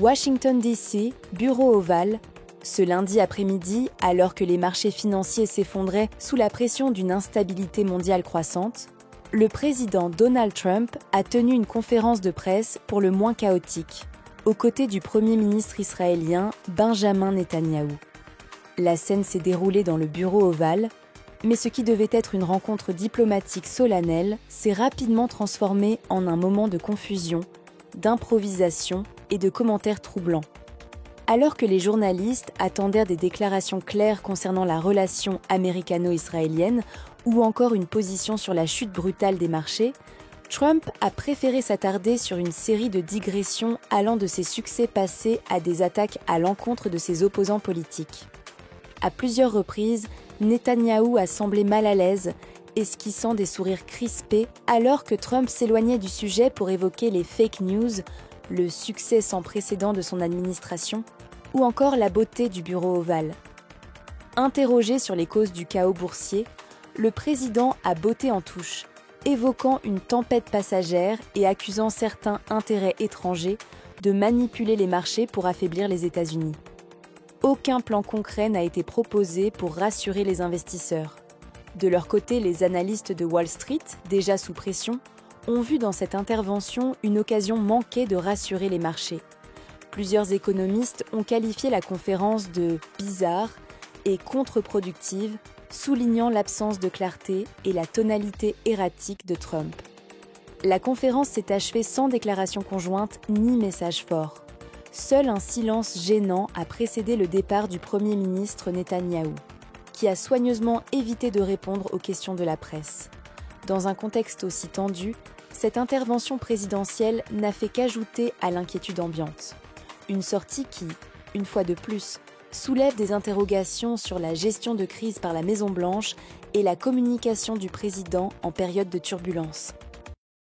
Washington DC, bureau ovale. Ce lundi après-midi, alors que les marchés financiers s'effondraient sous la pression d'une instabilité mondiale croissante, le président Donald Trump a tenu une conférence de presse pour le moins chaotique, aux côtés du Premier ministre israélien Benjamin Netanyahou. La scène s'est déroulée dans le bureau ovale, mais ce qui devait être une rencontre diplomatique solennelle s'est rapidement transformé en un moment de confusion, d'improvisation et de commentaires troublants. Alors que les journalistes attendaient des déclarations claires concernant la relation américano-israélienne ou encore une position sur la chute brutale des marchés, Trump a préféré s'attarder sur une série de digressions allant de ses succès passés à des attaques à l'encontre de ses opposants politiques. À plusieurs reprises, Netanyahou a semblé mal à l'aise, esquissant des sourires crispés alors que Trump s'éloignait du sujet pour évoquer les fake news, le succès sans précédent de son administration, ou encore la beauté du bureau ovale. Interrogé sur les causes du chaos boursier, le président a botté en touche, évoquant une tempête passagère et accusant certains intérêts étrangers de manipuler les marchés pour affaiblir les États-Unis. Aucun plan concret n'a été proposé pour rassurer les investisseurs. De leur côté, les analystes de Wall Street, déjà sous pression, ont vu dans cette intervention une occasion manquée de rassurer les marchés. Plusieurs économistes ont qualifié la conférence de « bizarre » et « contre-productive », soulignant l'absence de clarté et la tonalité erratique de Trump. La conférence s'est achevée sans déclaration conjointe ni message fort. Seul un silence gênant a précédé le départ du Premier ministre Netanyahou, qui a soigneusement évité de répondre aux questions de la presse. Dans un contexte aussi tendu, cette intervention présidentielle n'a fait qu'ajouter à l'inquiétude ambiante. Une sortie qui, une fois de plus, soulève des interrogations sur la gestion de crise par la Maison-Blanche et la communication du président en période de turbulence.